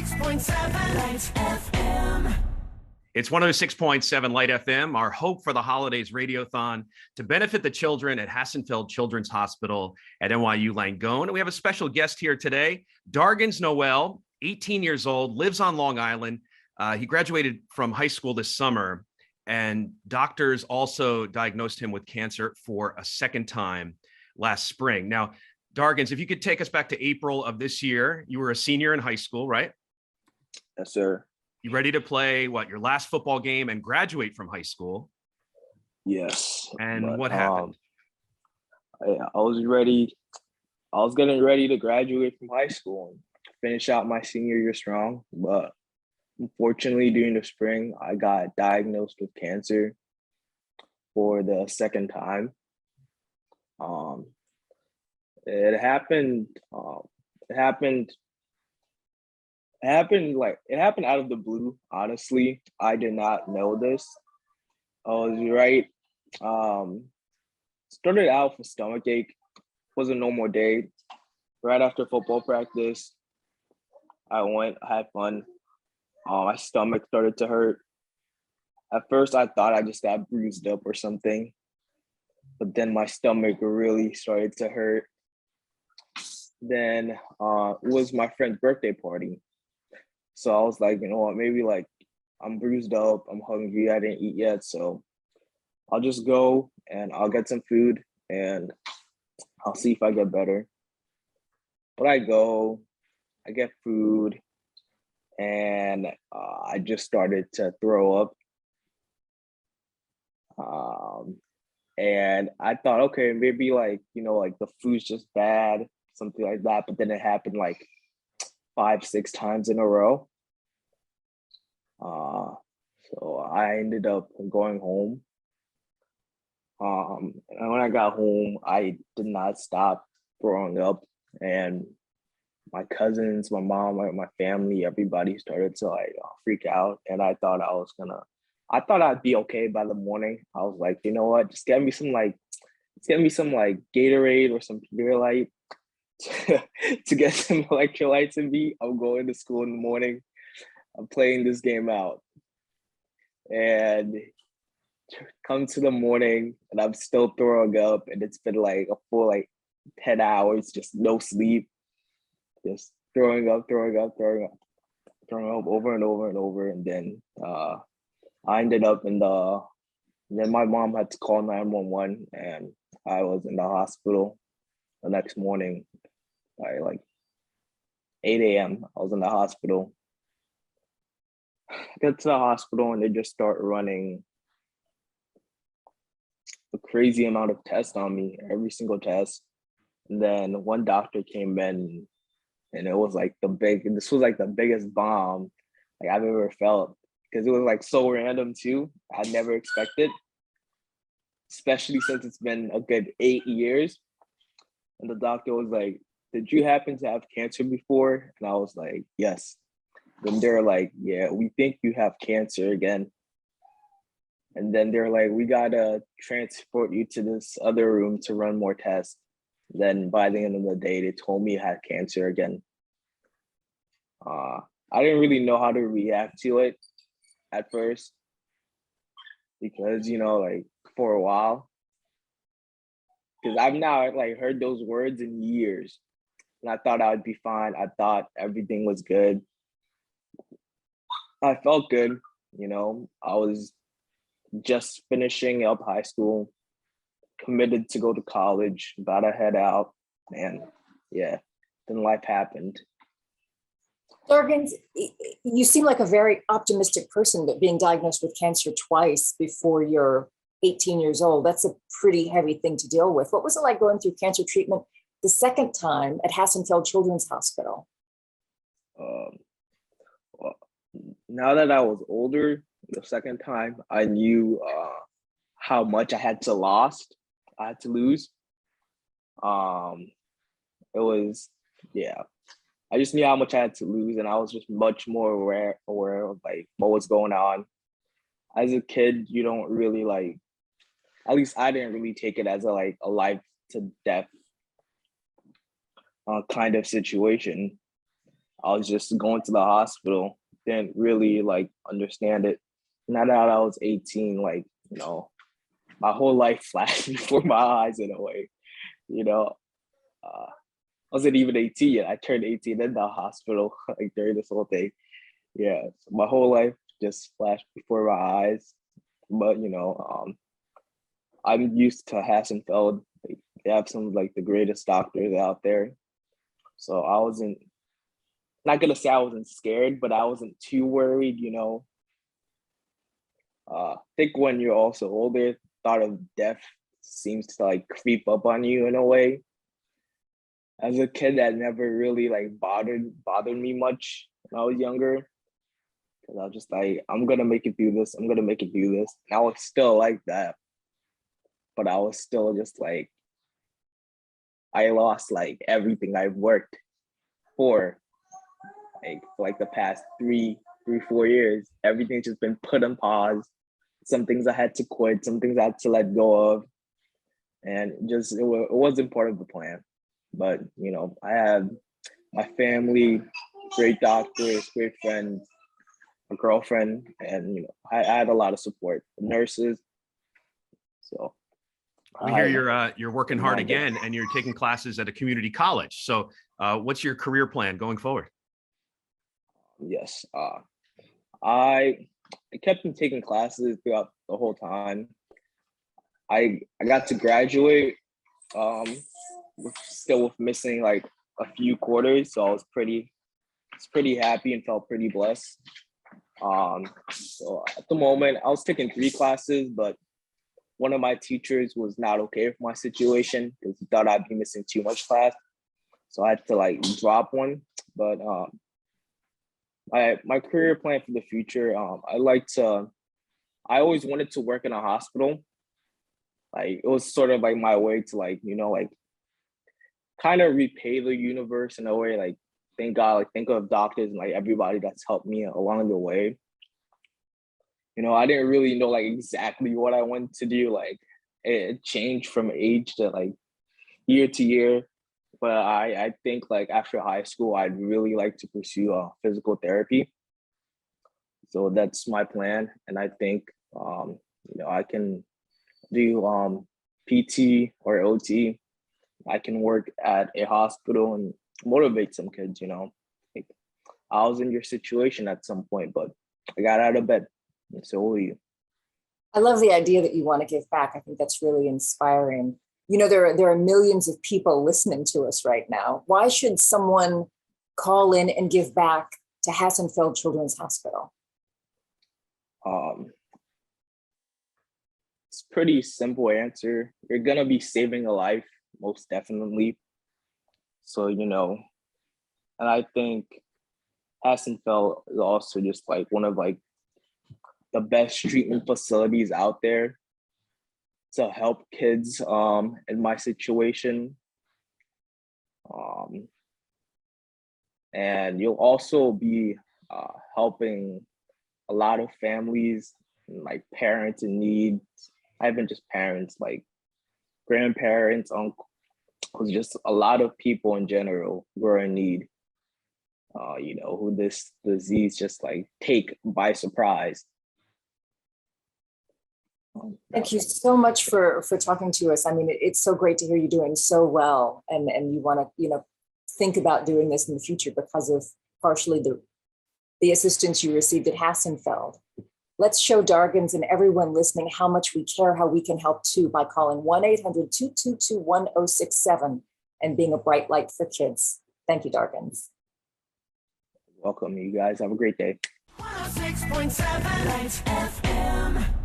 106.7 Light FM. It's 106.7 Light FM, our Hope for the Holidays Radiothon to benefit the children at Hassenfeld Children's Hospital at NYU Langone. And we have a special guest here today, Dargins Noel, 18 years old, lives on Long Island. He graduated from high school this summer, and doctors also diagnosed him with cancer for a second time last spring. Now, Dargins, if you could take us back to April of this year, you were a senior in high school, right? Yes, sir. You ready to play your last football game and graduate from high school? Yes. And what happened? I was ready. I was getting ready to graduate from high school and finish out my senior year strong. But unfortunately, during the spring, I got diagnosed with cancer for the second time. It happened out of the blue. Honestly, I did not know this. I was right. Started out with stomach ache. Was a normal day. Right after football practice, I went, had fun. My stomach started to hurt. At first, I thought I just got bruised up or something, but then my stomach really started to hurt. Then it was my friend's birthday party. So I was like, you know what, maybe I'm bruised up, I'm hungry, I didn't eat yet. So I'll just go and I'll get some food and I'll see if I get better. But I go, I get food, and I just started to throw up. And I thought, okay, maybe the food's just bad, something like that. But then it happened 5-6 times in a row. So I ended up going home. And when I got home, I did not stop throwing up, and my cousins, my mom, my family, everybody started to freak out. And I thought I'd be okay by the morning. I was like, you know what, just get me some Gatorade or some Pedialyte to get some electrolytes in me. I'm going to school in the morning. I'm playing this game out. And come to the morning and I'm still throwing up, and it's been a full 10 hours, just no sleep, just throwing up over and over and over. And then I ended up then my mom had to call 911, and I was in the hospital the next morning by 8 a.m. I was in the hospital. I get to the hospital and they just start running a crazy amount of tests on me, every single test. And then one doctor came in, and it was the biggest bomb I've ever felt, because it was so random too. I'd never expected, especially since it's been a good 8 years. And the doctor was like, "Did you happen to have cancer before?" And I was like, "Yes." Then they're like, "Yeah, we think you have cancer again." And then they're like, "We gotta transport you to this other room to run more tests." Then by the end of the day, they told me I had cancer again. I didn't really know how to react to it at first, because for a while, because I've now heard those words in years, and I thought I'd be fine. I thought everything was good. I felt good, I was just finishing up high school, committed to go to college, about to head out, and yeah, then life happened. Dargins, you seem like a very optimistic person, but being diagnosed with cancer twice before you're 18 years old, that's a pretty heavy thing to deal with. What was it like going through cancer treatment the second time at Hassenfeld Children's Hospital? Well, now that I was older, the second time, I knew how much I had to lose. It was, yeah, I just knew how much I had to lose, and I was just much more aware of what was going on. As a kid, you don't really at least I didn't really take it as a life to death kind of situation. I was just going to the hospital, didn't really like understand it. Now that I was 18, like, my whole life flashed before my eyes in a way, you know. I wasn't even 18 yet. I turned 18 in the hospital like during this whole thing. Yeah, so my whole life just flashed before my eyes. But I'm used to Hassenfeld. They have some like the greatest doctors out there. So I wasn't not gonna say I wasn't scared, but I wasn't too worried. I think when you're also older, thought of death seems to like creep up on you in a way. As a kid, that never really like bothered me much when I was younger. Cause I was just like, I'm gonna make it through this. I'm gonna make it through this. And I was still like that, but I was still just like, I lost like everything I've worked for, like the past 4 years. Everything's just been put on pause. Some things I had to quit. Some things I had to let go of, and just it wasn't part of the plan. But I have my family, great doctors, great friends, a girlfriend, and I had a lot of support, nurses. So We hear you're working hard again, and you're taking classes at a community college. So, what's your career plan going forward? Yes, I kept on taking classes throughout the whole time. I got to graduate, still with missing like a few quarters, so I was pretty happy and felt pretty blessed. So at the moment, I was taking 3 classes, but one of my teachers was not okay with my situation because he thought I'd be missing too much class. So I had to like drop one. But my career plan for the future, I always wanted to work in a hospital. Like it was sort of like my way to like kind of repay the universe in a way. Like thank God, like think of doctors and like everybody that's helped me along the way. I didn't really know like exactly what I wanted to do. Like it changed from age to like year to year. But I think like after high school, I'd really like to pursue physical therapy. So that's my plan. And I think, I can do PT or OT. I can work at a hospital and motivate some kids, Like, I was in your situation at some point, but I got out of bed. And so will you. I love the idea that you want to give back. I think that's really inspiring. There are millions of people listening to us right now. Why should someone call in and give back to Hassenfeld Children's Hospital? It's a pretty simple answer. You're gonna be saving a life, most definitely. So, and I think Hassenfeld is also just like one of like the best treatment facilities out there to help kids in my situation. And you'll also be helping a lot of families, like parents in need. Not even just parents, like grandparents, uncles, just a lot of people in general who are in need. Who this disease just like take by surprise. Thank you so much for talking to us. I mean, it's so great to hear you doing so well, and you want to think about doing this in the future because of partially the assistance you received at Hassenfeld. Let's show Dargans and everyone listening how much we care, how we can help too, by calling 1-800-222-1067 and being a bright light for kids. Thank you, Dargans. Welcome, you guys. Have a great day. 106.7 Lights FM.